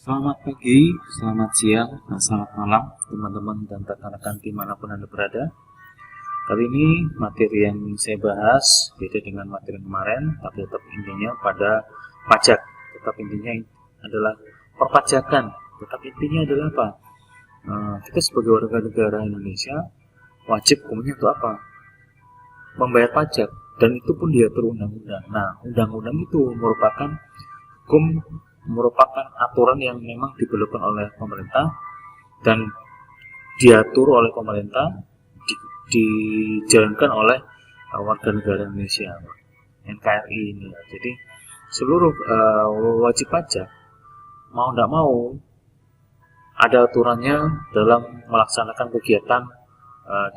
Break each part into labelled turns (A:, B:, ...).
A: Selamat pagi, selamat siang, dan selamat malam teman-teman dan rekan-rekan dimanapun Anda berada. Kali ini materi yang saya bahas beda dengan materi kemarin, tapi tetap intinya pada pajak. Tetap intinya adalah perpajakan. Tetap intinya adalah apa? Kita sebagai warga negara Indonesia wajib hukumnya untuk apa? Membayar pajak, dan itu pun diatur undang-undang. Nah, undang-undang itu merupakan aturan yang memang diperlukan oleh pemerintah dan diatur oleh pemerintah, dijalankan oleh warga negara Indonesia, NKRI ini. Jadi seluruh wajib pajak mau tidak mau ada aturannya dalam melaksanakan kegiatan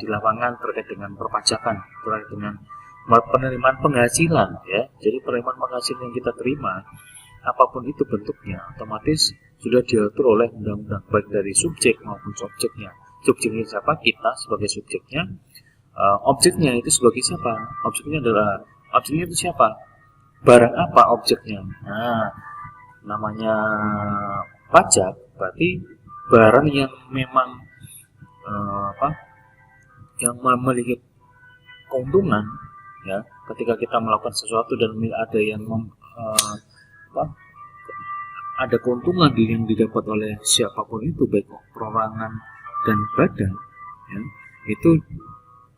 A: di lapangan terkait dengan perpajakan, terkait dengan penerimaan penghasilan, ya. Jadi penerimaan penghasilan yang kita terima, apapun itu bentuknya, otomatis sudah diatur oleh undang-undang, baik dari subjek maupun subjeknya. Subjeknya siapa? Kita sebagai subjeknya. Objeknya itu sebagai siapa? Objeknya itu siapa? Barang apa objeknya? Nah, namanya pajak berarti barang yang memang yang memiliki keuntungan, ya. Ketika kita melakukan sesuatu dan ada yang ada keuntungan yang didapat oleh siapapun itu, baik perorangan dan badan, ya, itu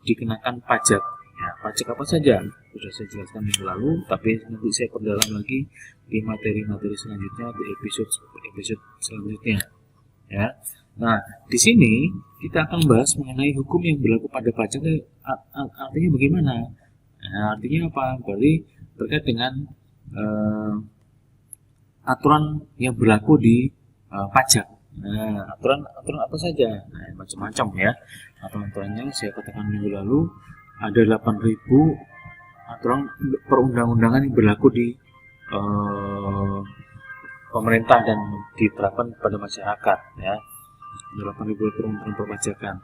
A: dikenakan pajak. Ya, pajak apa saja sudah saya jelaskan minggu lalu, tapi nanti saya perdalam lagi di materi-materi selanjutnya, di episode selanjutnya, ya. Nah, di sini kita akan bahas mengenai hukum yang berlaku pada pajak. Artinya bagaimana? Nah, artinya apa? Berarti terkait dengan aturan yang berlaku di pajak. Nah, aturan apa saja? Nah, macam-macam, ya. Aturan-aturannya saya katakan minggu lalu ada 8.000 aturan perundang-undangan yang berlaku di pemerintah dan diterapkan pada masyarakat, ya. 8.000 perundang perpajakan.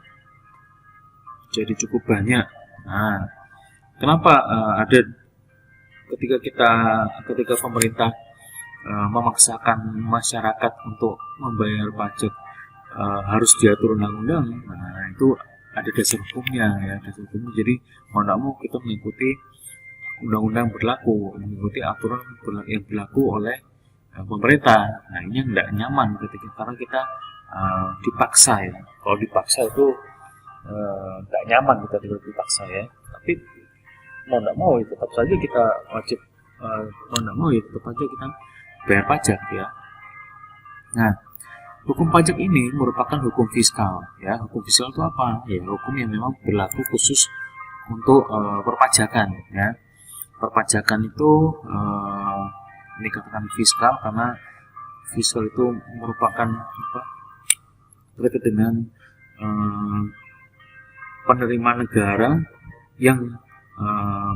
A: Jadi cukup banyak. Nah, kenapa ada ketika pemerintah memaksakan masyarakat untuk membayar pajak harus diatur undang-undang? Nah, itu ada dasar hukumnya, ya. Dasar hukumnya. Jadi mau tidak mau kita mengikuti undang-undang berlaku, mengikuti aturan yang berlaku oleh pemerintah. Nah, ini yang tidak nyaman karena kita dipaksa, ya. Kalau dipaksa itu tidak nyaman, kita tidak dipaksa, ya. Tapi mau tidak mau tetap saja kita wajib, mau tidak mau tetap saja kita bayar pajak, ya. Nah, hukum pajak ini merupakan hukum fiskal, ya. Hukum fiskal itu apa? Ya, hukum yang memang berlaku khusus untuk perpajakan, ya. Perpajakan itu dikatakan fiskal karena fiskal itu merupakan terkait dengan penerimaan negara yang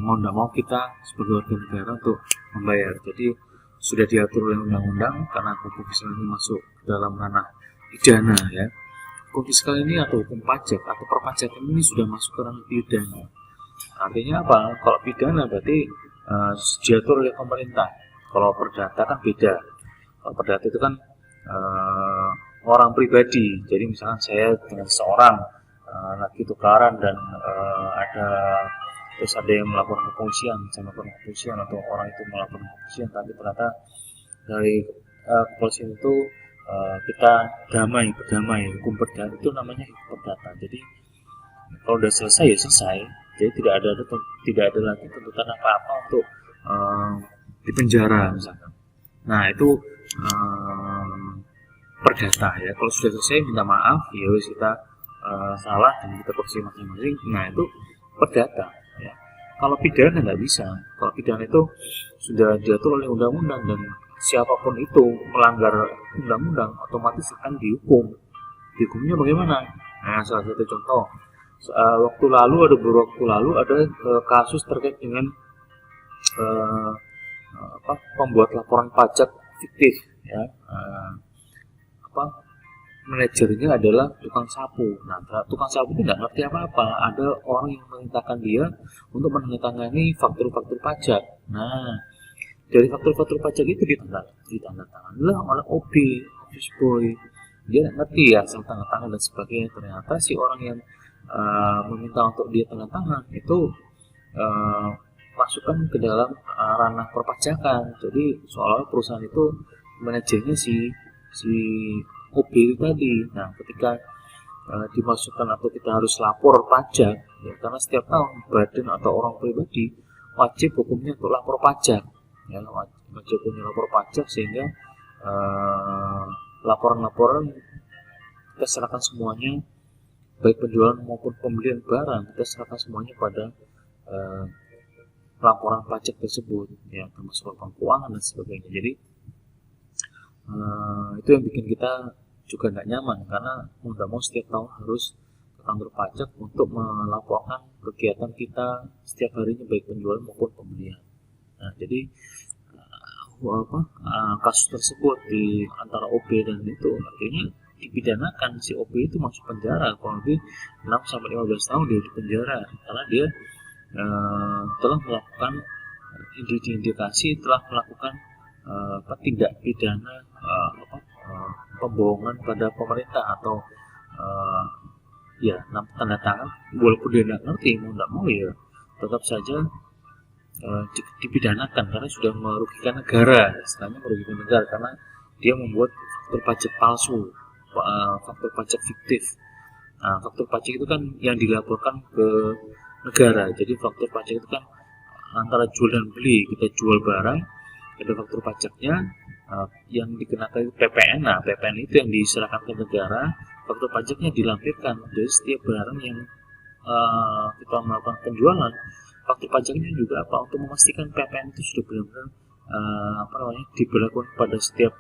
A: mau tidak mau kita sebagai warga negara untuk membayar. Jadi sudah diatur oleh undang-undang karena hukum fiskal ini masuk dalam ranah pidana, ya. Hukum fiskal ini atau hukum pajak atau perpajakan ini sudah masuk ke ranah pidana. Artinya apa? Kalau pidana berarti diatur oleh pemerintah. Kalau perdata kan beda. Kalau perdata itu kan orang pribadi. Jadi misalkan saya dengan seorang lagi tukaran dan terus ada yang melakukan kepolisian, atau orang itu melakukan kepolisian, tapi ternyata dari kepolisian itu kita berdamai, hukum perdata itu namanya hukum perdata. Jadi kalau sudah selesai ya selesai, jadi tidak ada lagi tuntutan apa-apa untuk dipenjara misalkan. Nah, itu perdata, ya. Kalau sudah selesai minta maaf, ya wis kita salah dan kita koreksi masing-masing. Nah, itu perdata, ya. Kalau pidana nggak bisa. Kalau pidana itu sudah diatur oleh undang-undang dan siapapun itu melanggar undang-undang otomatis akan dihukum. Dihukumnya bagaimana? Nah, salah satu contoh, beberapa waktu lalu ada kasus terkait dengan pembuat laporan pajak fiktif, ya. Manajernya adalah tukang sapu. Nah, tukang sapu itu nggak ngerti apa-apa. Ada orang yang memerintahkan dia untuk menandatangani faktur-faktur pajak. Nah, dari faktur-faktur pajak itu ditandatangani oleh OB office boy, dia nggak ngerti ya asal tanda tangan dan sebagainya. Ternyata si orang yang meminta untuk dia tanda tangan itu masukkan ke dalam ranah perpajakan. Jadi seolah perusahaan itu manajernya si OB itu tadi. Nah, ketika dimasukkan atau kita harus lapor pajak, ya, karena setiap tahun badan atau orang pribadi wajib hukumnya untuk lapor pajak, ya, wajib hukumnya lapor pajak, sehingga laporan-laporan kita serahkan semuanya, baik penjualan maupun pembelian barang, kita serahkan semuanya pada laporan pajak tersebut, ya, termasuk laporan keuangan dan sebagainya. Jadi itu yang bikin kita juga nggak nyaman, karena mau nggak mau setiap tahun harus ke kantor pajak untuk melaporkan kegiatan kita setiap harinya, baik penjualan maupun pembelian. Nah, jadi kasus tersebut di antara OB dan itu artinya dipidanakan. Si OB itu masuk penjara kurang lebih 6-15 tahun dia di penjara, karena dia telah melakukan indikasi telah melakukan tindak pidana pembohongan pada pemerintah atau ya tanda tangan, walaupun dia nggak ngerti mau nggak mau ya tetap saja dipidanakan karena sudah merugikan negara, istilahnya merugikan negara karena dia membuat faktur pajak palsu, faktur pajak fiktif. Nah, faktur pajak itu kan yang dilaporkan ke negara. Jadi faktur pajak itu kan antara jual dan beli, kita jual barang, ada faktur pajaknya, yang dikenakan itu PPN. Nah, PPN itu yang diserahkan ke negara, faktur pajaknya dilampirkan dari setiap barang yang kita melakukan penjualan. Faktur pajaknya juga untuk memastikan PPN itu sudah benar-benar diberlakukan pada setiap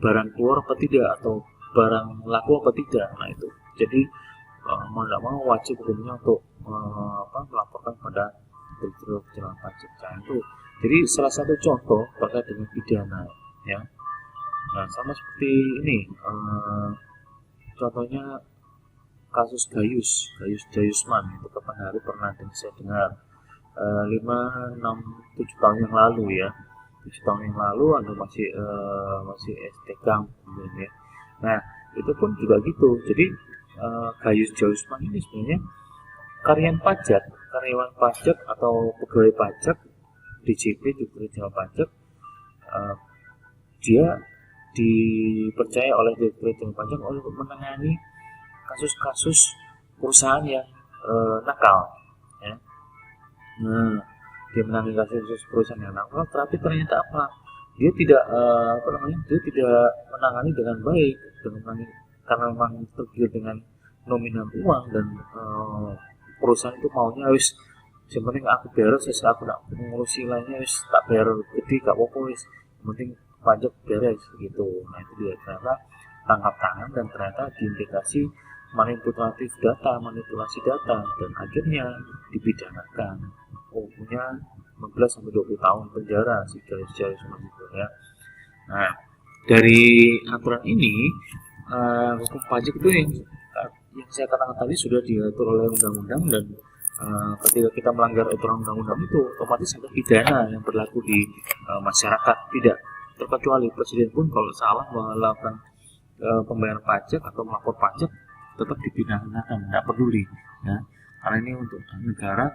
A: barang keluar apa tidak, atau barang laku apa tidak. Nah, itu jadi mau tidak mau wajib hukumnya untuk melaporkan pada direktur jenderal pajak. Nah, itu jadi salah satu contoh terkait dengan pidana, ya. Nah, sama seperti ini contohnya kasus Gayusman, itu kapan hari pernah saya dengar 5, 6, 7 tahun yang lalu, ya. 7 tahun yang lalu Anda masih STK ya. Nah, itu pun juga gitu. Jadi Gayusman ini sebenarnya karyawan pajak atau pegawai pajak DJP, Direktur Pajak. Dia dipercaya oleh Direktur Jenderal Pajak untuk menangani kasus-kasus perusahaan yang nakal, ya. Nah, dia menangani kasus perusahaan yang nakal, tapi ternyata apa? Dia tidak dia tidak menangani dengan baik, karena memang tergiur dengan nominal uang, dan perusahaan itu maunya wis sebenarnya aku beres, aku nak mengurusi lainnya wis tak bayar gede gak apa-apa wis, penting pajak beres gitu. Nah, itu dia ternyata tangkap tangan, dan ternyata diindikasi manipulasi data, dan akhirnya dipidanakan, punya 15-20 tahun penjara si Gayus itu, ya. Nah, dari aturan ini hukum pajak itu yang saya katakan tadi sudah diatur oleh undang-undang, dan ketika kita melanggar aturan undang-undang itu otomatis ada pidana yang berlaku di masyarakat, tidak terkecuali presiden pun kalau salah melakukan pembayaran pajak atau melapor pajak tetap dipidanakan, tidak peduli, ya. Karena ini untuk negara,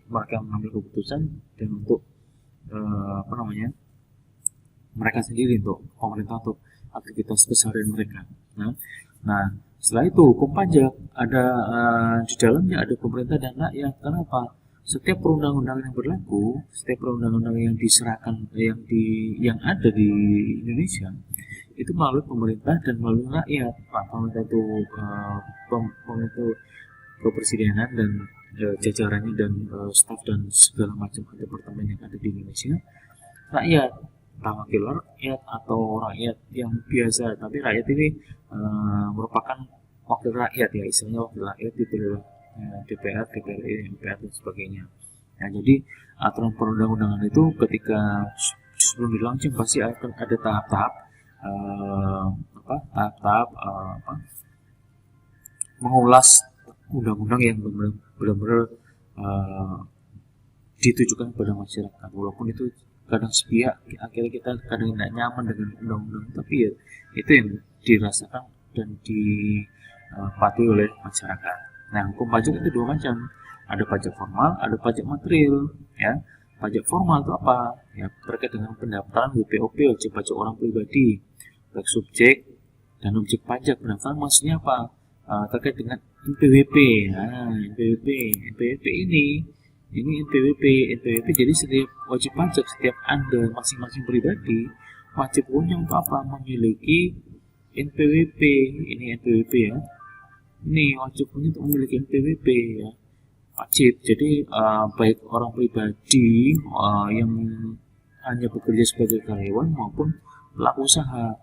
A: mereka mengambil keputusan, dan untuk mereka sendiri, untuk pemerintah, untuk aktivitas keseharian mereka. Nah, setelah itu hukum pajak ada di dalamnya ada pemerintah dan rakyat. Kenapa? Setiap perundang-undangan yang berlaku, setiap perundang-undangan yang diserahkan, yang ada di Indonesia itu melalui pemerintah dan melalui rakyat. Pemerintah itu kepresidenan dan jajarannya, dan staf dan segala macam departemen yang ada di Indonesia. Rakyat, entah wakil rakyat atau rakyat yang biasa, tapi rakyat ini merupakan wakil rakyat, ya, istilahnya wakil rakyat itu adalah DPR, DPRD, MPR dan sebagainya. Nah, jadi aturan perundang-undangan itu ketika sebelum dilaunching pasti akan ada tahap-tahap mengulas undang-undang yang benar-benar ditujukan kepada masyarakat. Walaupun itu kadang sepihak, akhirnya kita kadang tidak nyaman dengan undang-undang, tapi ya itu yang dirasakan dan dipatuhi oleh masyarakat. Nah, hukum pajak itu dua macam. Ada pajak formal, ada pajak material. Ya, pajak formal itu apa? Ya, terkait dengan pendaftaran WPOP, wajib pajak orang pribadi, baik subjek dan objek pajak. Pendaftaran maksudnya apa? Terkait dengan NPWP. Nah, NPWP ini NPWP. Jadi setiap wajib pajak, setiap Anda masing-masing pribadi wajib punya untuk apa? Memiliki NPWP. Ini NPWP ya. Ini wajib punya untuk memiliki NPWP ya. Wajib. Jadi baik orang pribadi yang hanya bekerja sebagai karyawan maupun pelaku usaha.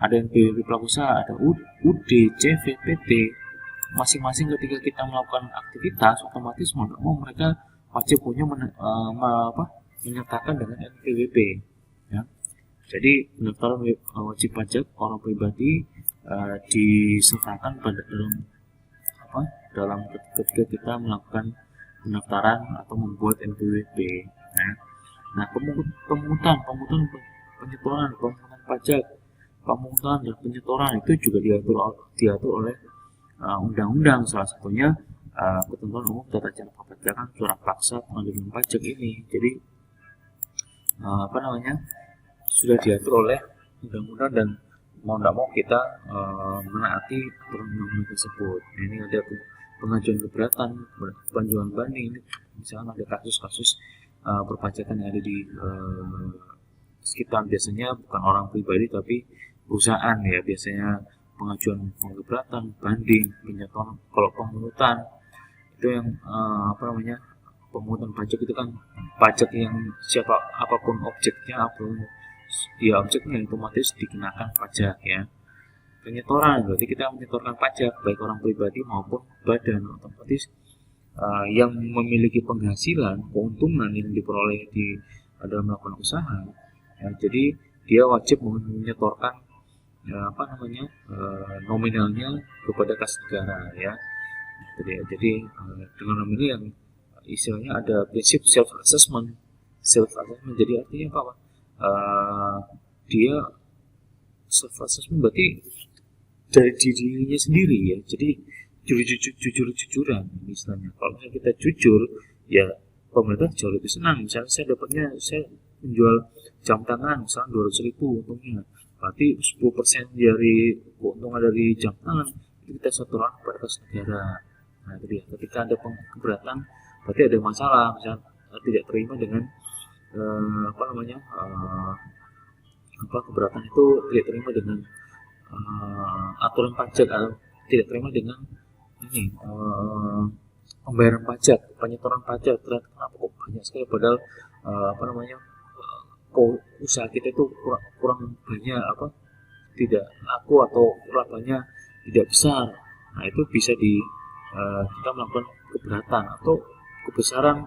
A: Ada NPWP pelaku usaha, ada UD, CV, PT. Masing-masing ketika kita melakukan aktivitas, otomatis mau mereka wajib punya menyertakan dengan NPWP. Ya. Jadi pendaftaran wajib pajak orang pribadi disertakan pada dalam ketika kita melakukan pendaftaran atau membuat NPWP. Nah, pemungutan pajak, pemungutan dan penyetoran itu juga diatur oleh undang-undang, salah satunya ketentuan umum tata cara perpajakan surat paksa pengambilan pajak ini. Jadi sudah diatur oleh undang-undang dan mau tidak mau kita menaati undang-undang tersebut. Ini ada pengajuan keberatan, pengajuan banding. Misalnya ada kasus-kasus perpajakan yang ada di sekitar, biasanya bukan orang pribadi tapi perusahaan ya, biasanya pengajuan keberatan, banding, penyetoran. Kalau pemungutan itu yang pemungutan pajak itu kan pajak yang apapun objeknya, objeknya otomatis dikenakan pajak ya. Penyetoran berarti kita menyetorkan pajak baik orang pribadi maupun badan, otomatis yang memiliki penghasilan, keuntungan yang diperoleh dalam melakukan usaha ya, jadi dia wajib menyetorkan nominalnya kepada kas negara ya. Jadi dengan nominal yang istilahnya ada prinsip self assessment. Jadi artinya apa? Dia self assessment berarti dari dirinya sendiri ya. Jadi jujur-jujuran istilahnya. Kalau misalnya kita jujur ya, pemerintah jauh lebih senang. Misalnya saya menjual jam tangan misalnya 200.000 untungnya, berarti 10% dari keuntungan dari jam tangan itu kita setoran kepada kas negara. Nah, itu dia. Ketika ada keberatan berarti ada masalah, misalnya tidak terima dengan keberatan itu tidak terima dengan aturan pajak, atau tidak terima dengan pembayaran pajak, penyetoran pajak. Kenapa kok banyak sekali, padahal usaha kita itu kurang banyak, tidak laku atau labanya tidak besar. Nah, itu bisa kita melakukan keberatan atau kebesaran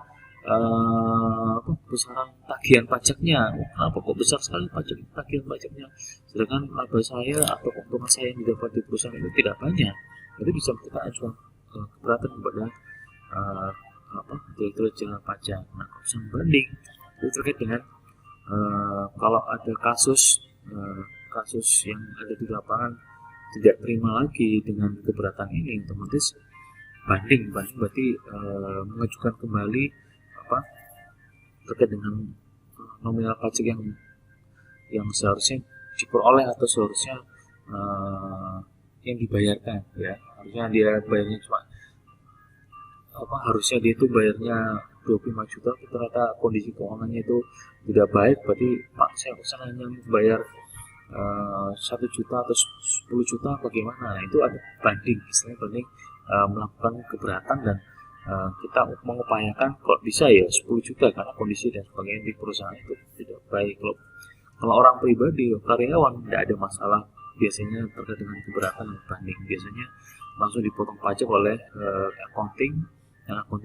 A: besaran tagihan pajaknya. Kenapa kok besar sekali tagihan pajaknya, sedangkan laba saya atau keuntungan saya yang didapat di perusahaan itu tidak banyak. Jadi bisa kita ajukan keberatan kepada Direktur Jenderal Pajak. Nah, urusan banding itu terkait dengan kalau ada kasus yang ada di lapangan tidak terima lagi dengan keberatan ini, otomatis banding berarti mengajukan kembali terkait dengan nominal pajak yang seharusnya diperoleh atau seharusnya yang dibayarkan ya. Harusnya dia bayarnya harusnya dia itu bayarnya 25 juta, ternyata kondisi keuangannya itu tidak baik, berarti Pak saya hanya bayar 1 juta atau 10 juta bagaimana. Nah, itu ada banding, istilahnya banding, melakukan keberatan dan kita mengupayakan kalau bisa ya 10 juta karena kondisi dan sebagainya di perusahaan itu tidak baik. Kalau orang pribadi, karyawan tidak ada masalah biasanya terkait dengan keberatan dan banding, biasanya langsung dipotong pajak oleh accounting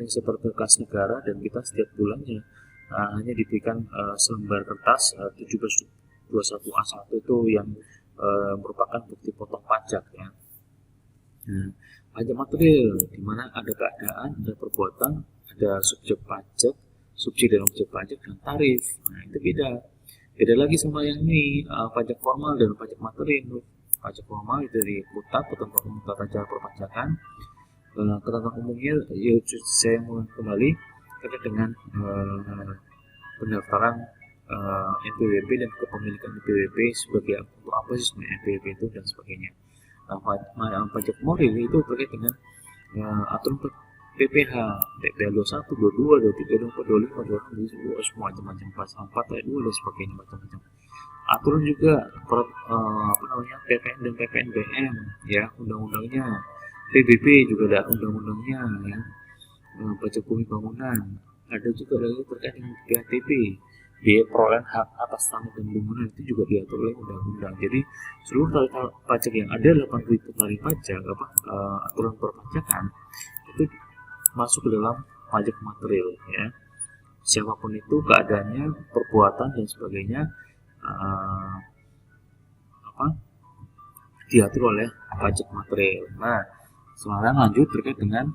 A: seperti kas negara, dan kita setiap bulannya hanya diberikan selembar kertas 1721A1 itu yang merupakan bukti potong pajak ya. Pajak material di mana ada keadaan, ada perbuatan, ada subjek dan objek pajak dan tarif. Nah, itu beda lagi sama yang ini, pajak formal dan pajak material. pajak formal itu dari KUTAP, Ketentuan Umum Tata Cara Perpajakan. Ketentuan umumnya ya saya mau kembali terkait dengan pendaftaran NPWP dan kepemilikan NPWP sebagai untuk apa sih sebenarnya NPWP itu dan sebagainya. Pajak moral itu terkait dengan aturan PPH 21, 22, 23, 24, 25, 26, semua macam-macam, pasal 4 ayat 2 dan sebagainya macam-macam. Aturan juga PPN dan PPNBM ya, undang-undangnya. PBB juga ada undang-undangnya ya. Pajak bumi bangunan. Ada juga lagi terkait dengan PHTP, biaya perolehan hak atas tanah dan bangunan itu juga diatur oleh undang-undang. Jadi seluruh tarif pajak yang ada 8.000 tarif pajak aturan perpajakan itu masuk ke dalam pajak material ya. Siapapun itu keadaannya, perbuatan dan sebagainya diatur oleh pajak material. Nah, sekarang lanjut terkait dengan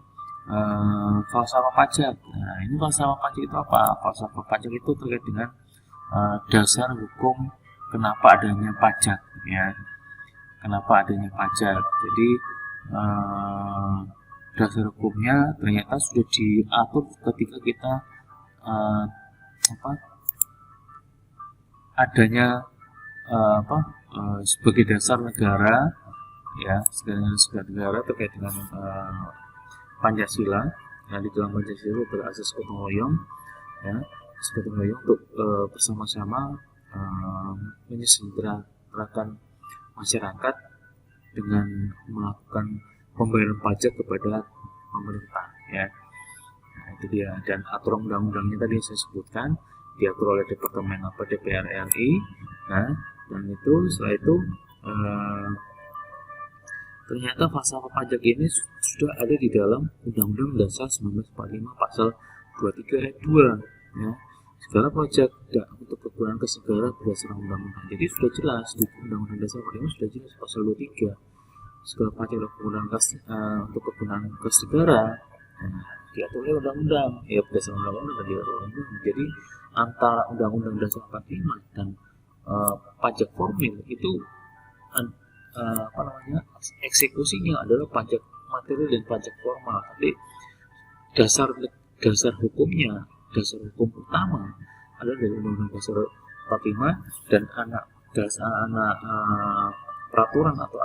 A: falsafah pajak. Nah, ini falsafah pajak itu apa? Falsafah pajak itu terkait dengan dasar hukum kenapa adanya pajak ya. Kenapa adanya pajak. Jadi dasar hukumnya ternyata sudah diatur ketika kita adanya sebagai dasar negara ya, sebagai negara terkait dengan Pancasila. Nah, di dalam Pancasila berasas gotong royong ya, gotong royong untuk bersama-sama menyejahterakan masyarakat dengan melakukan pembayaran pajak kepada pemerintah ya. Nah, itu dia. Dan aturan undang-undangnya tadi saya sebutkan diatur oleh Departemen DPR RI. Nah, dan itu setelah itu ternyata falsafah pajak ini sudah ada di dalam Undang-Undang Dasar 1945 pasal 23 ayat 2 ya. Segala pajak untuk kegunaan kas negara berdasarkan undang-undang. Jadi sudah jelas di Undang-Undang Dasar 45 sudah jelas pasal 23. Segala pajak untuk kegunaan kas negara diatur oleh undang-undang ya, berdasarkan undang-undang dan diatur oleh undang-undang. Jadi antara Undang-Undang Dasar 45 dan pajak formil itu eksekusinya adalah pajak material dan pajak formal. Tapi dasar hukumnya, dasar hukum utama adalah dari Undang-Undang Dasar 45 dan peraturan atau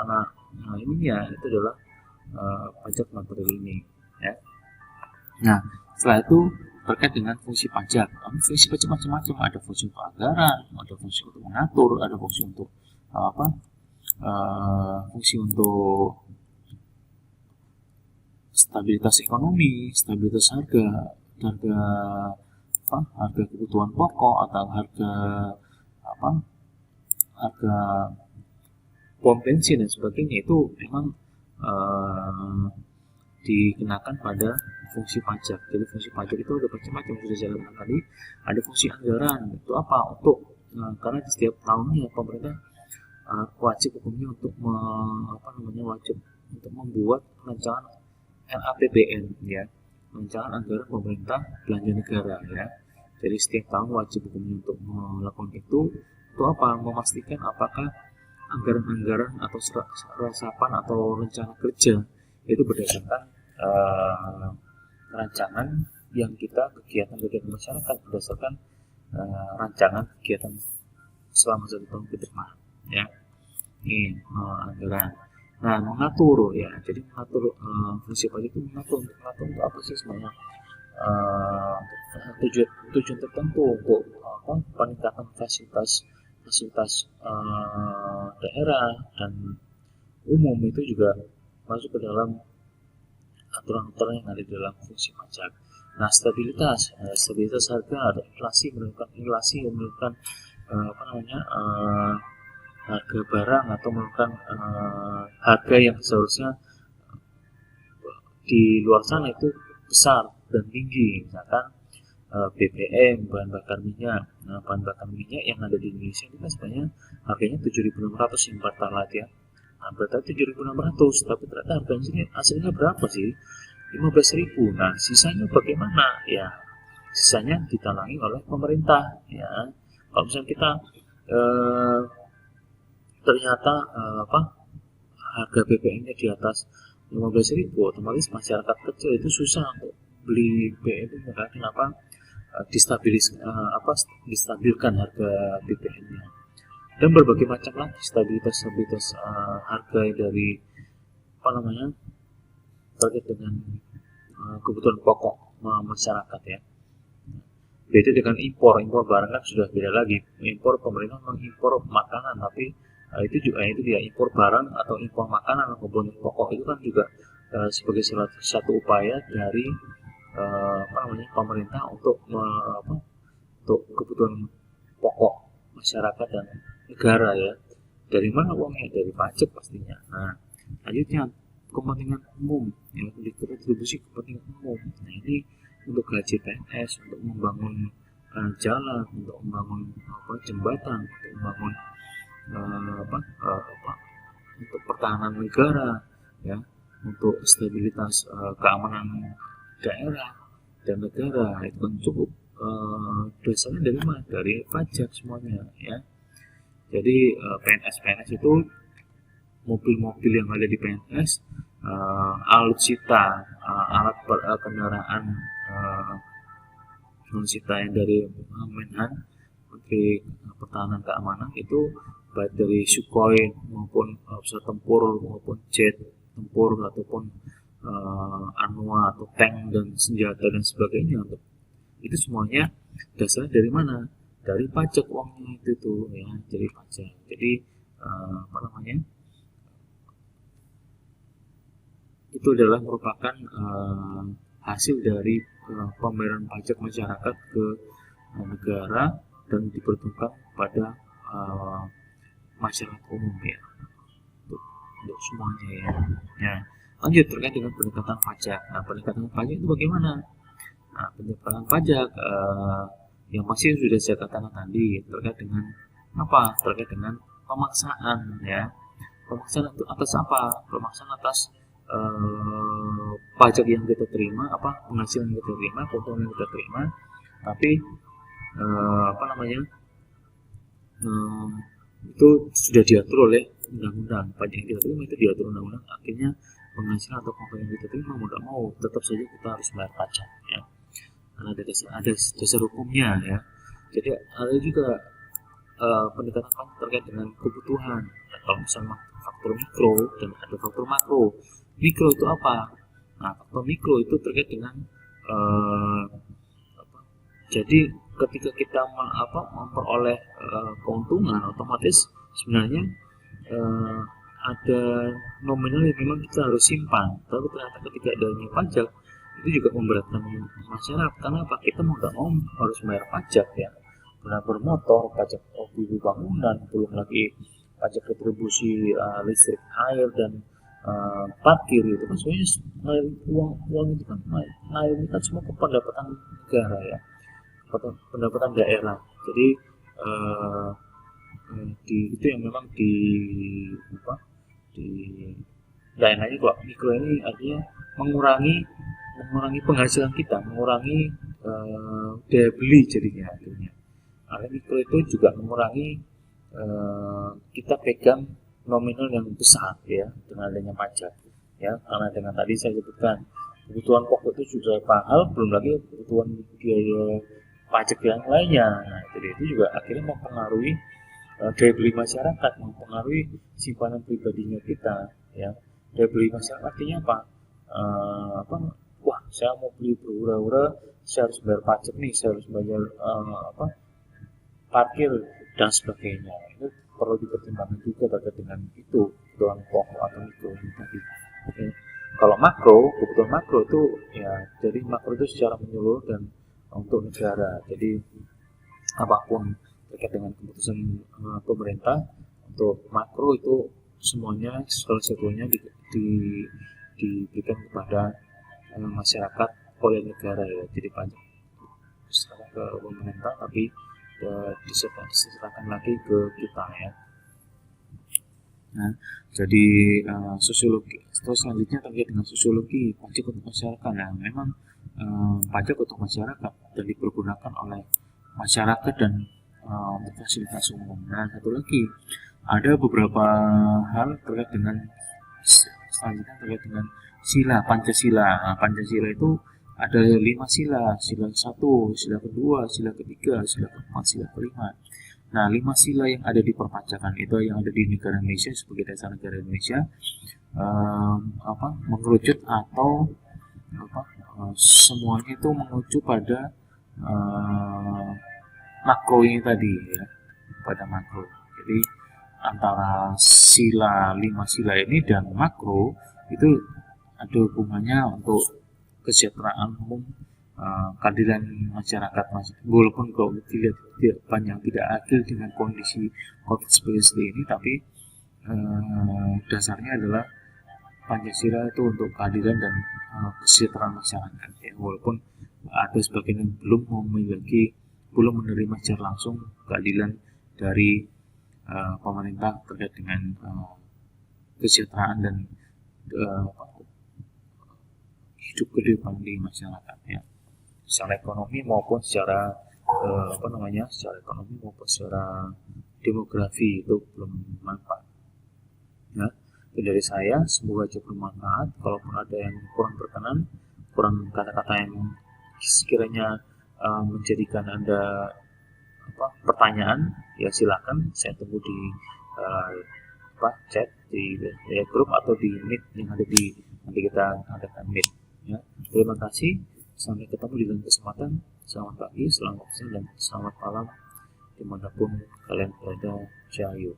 A: ininya itu adalah pajak material ini ya. Nah, setelah itu terkait dengan fungsi pajak. Fungsi pajak macam-macam, ada fungsi untuk anggaran, ada fungsi untuk mengatur, ada fungsi untuk fungsi untuk stabilitas ekonomi, stabilitas harga kebutuhan pokok atau harga pom bensin dan sebagainya. Itu memang dikenakan pada fungsi pajak. Jadi fungsi pajak itu ada macam-macam, sudah saya katakan tadi. Ada fungsi anggaran, itu apa? Untuk karena di setiap tahunnya pemerintah wajib hukumnya untuk wajib untuk membuat rancangan RAPBN ya, rancangan anggaran pemerintah belanja negara ya. Jadi setiap tahun wajib hukumnya untuk melakukan itu. Untuk apa? Memastikan apakah anggaran-anggaran atau resapan atau rencana kerja itu berdasarkan rancangan yang kegiatan masyarakat berdasarkan rancangan kegiatan selama 1 tahun ke depan ya. Ini anggaran. Nah, mengatur ya. Jadi mengatur fungsi pajak itu mengatur untuk apa sih sebenarnya? Tujuan tertentu untuk peningkatan fasilitas daerah dan umum itu juga masuk ke dalam aturan-aturan yang ada di dalam fungsi pajak. Nah, stabilitas harga, ada inflasi, menurunkan harga barang atau menurunkan harga yang seharusnya di luar sana itu besar dan tinggi, misalkan BBM, bahan bakar minyak. Nah, bahan bakar minyak yang ada di Indonesia ini kan sebenarnya harganya 7.600 yang pertalite ya. Nah, berarti 7.600, tapi ternyata harganya sini aslinya berapa sih? 15.000. Nah, sisanya bagaimana? Ya, sisanya ditalangi oleh pemerintah ya. Kalau misalnya kita ternyata harga BBM-nya di atas 15.000, otomatis masyarakat kecil itu susah untuk beli BBM. Kenapa? Distabilkan harga BBM-nya. Dan berbagai macam lagi stabilitas harga dari terkait dengan kebutuhan pokok masyarakat ya. Beda dengan impor barang kan sudah beda lagi. Impor, pemerintah mengimpor makanan, tapi itu dia impor barang atau impor makanan atau kebutuhan pokok itu kan juga sebagai salah satu upaya dari pemerintah untuk kebutuhan pokok masyarakat dan negara ya. Dari mana uangnya? Dari pajak pastinya. Nah, lanjutnya kepentingan umum ya, distribusi kepentingan umum. Nah, ini untuk gaji PNS, untuk membangun jalan, untuk membangun jembatan, untuk membangun untuk pertahanan negara ya, untuk stabilitas keamanan daerah dan negara. Itu kan cukup dasarnya dari mana? Dari pajak semuanya ya. Jadi PNS itu mobil-mobil yang ada di PNS, alutsista, alat kendaraan alutsista yang dari Menhan, Menteri Pertahanan Keamanan, itu baik dari Sukhoi maupun pesawat tempur maupun jet tempur ataupun Anua atau tank dan senjata dan sebagainya, itu semuanya dasarnya dari mana? Dari pajak uangnya itu tuh ya, dari pajak. Jadi itu adalah merupakan hasil dari pembayaran pajak masyarakat ke negara dan diperuntukkan pada masyarakat umum ya, untuk semuanya ya. Lanjut terkait dengan pendekatan pajak. Nah, pendekatan pajak itu bagaimana? Nah, pendekatan pajak yang pasti sudah saya katakan tadi terkait dengan apa? Terkait dengan pemaksaan ya. Pemaksaan itu atas apa? Pemaksaan atas pajak yang kita terima, penghasilan yang kita terima, keuntungan yang kita terima, tapi itu sudah diatur oleh undang-undang. Pajak yang kita terima itu diatur undang-undang, akhirnya penghasilan atau keuntungan yang kita terima mau tidak mau tetap saja kita harus bayar pajak ya, karena ada dasar hukumnya ya. Jadi ada juga pendekatan pajak terkait dengan kebutuhan. Nah, kalau misalnya faktor mikro dan ada faktor makro. Mikro itu apa? Nah, faktor mikro itu terkait dengan jadi ketika kita memperoleh keuntungan, otomatis sebenarnya ada nominal yang memang kita harus simpan. Tapi ternyata ketika adanya pajak itu juga memberatkan masyarakat. Karena apa? Kita mau tidak mau harus bayar pajak ya. Pernah bermotor, pajak mobil bangunan, belum lagi pajak retribusi listrik, air dan parkir. Itu kan sebenarnya uang itu kan ngalir kan semua ke pendapatan negara ya, pendapatan daerah. Jadi itu yang memang di lain-lainnya. Kalau mikro ini artinya mengurangi penghasilan kita, mengurangi daya beli jadinya akhirnya. Mikro itu juga mengurangi kita pegang nominal yang besar ya dengan adanya pajak ya, karena dengan tadi saya sebutkan kebutuhan pokok itu sudah mahal, belum lagi kebutuhan biaya pajak yang lainnya. Nah, jadi itu juga akhirnya mempengaruhi daya beli masyarakat, mempengaruhi simpanan pribadinya kita ya. Daya beli masyarakat artinya apa? Wah, saya mau beli berhura-hura, saya harus bayar pajak nih, saya harus bayar parkir dan sebagainya. Itu perlu dipertimbangkan juga terkait dengan itu, kebutuhan pokok atau mikro ini tadi. Oke. Kalau makro, kebutuhan makro itu ya, jadi makro itu secara menyeluruh dan untuk negara. Jadi apapun terkait dengan keputusan pemerintah untuk makro itu semuanya salah satunya diberikan kepada masyarakat oleh negara ya. Jadi pajak diserahkan ke pemerintah, tapi diserahkan lagi ke kita ya. Nah, jadi sosiologi. Terus selanjutnya terkait dengan sosiologi pajak untuk masyarakat. Nah, memang pajak untuk masyarakat dan dipergunakan oleh masyarakat dan untuk fasilitas umum. Nah, satu lagi ada beberapa hal terkait dengan Selanjutnya terkait dengan sila Pancasila. Nah, Pancasila itu ada 5 sila, sila 1, sila kedua, sila ketiga, sila keempat, sila kelima. Nah, 5 sila yang ada di perpajakan itu yang ada di negara Indonesia sebagai dasar negara Indonesia mengerucut atau semuanya itu mengucu pada makro ini tadi ya, pada makro. Jadi antara sila 5 sila ini dan makro itu ada hubungannya untuk kesejahteraan umum, keadilan masyarakat, walaupun kalau dilihat banyak tidak adil dengan kondisi COVID seperti ini, tapi dasarnya adalah Pancasila itu untuk keadilan dan kesejahteraan masyarakat ya, walaupun ada sebagian yang belum menerima secara langsung keadilan dari pemerintah terkait dengan kesejahteraan dan hidup kehidupan di masyarakat ya, secara ekonomi maupun secara secara ekonomi maupun secara demografi itu belum manfaat ya. Itu dari saya, semoga aja bermanfaat. Kalaupun ada yang kurang berkenan, kurang kata-kata yang sekiranya menjadikan Anda pertanyaan, ya silakan saya tunggu di chat di grup atau di meet yang ada di nanti kita adakan meet ya. Terima kasih, sampai ketemu di lain kesempatan. Selamat pagi, selamat siang, dan selamat malam dimanapun kalian berada. Jayo.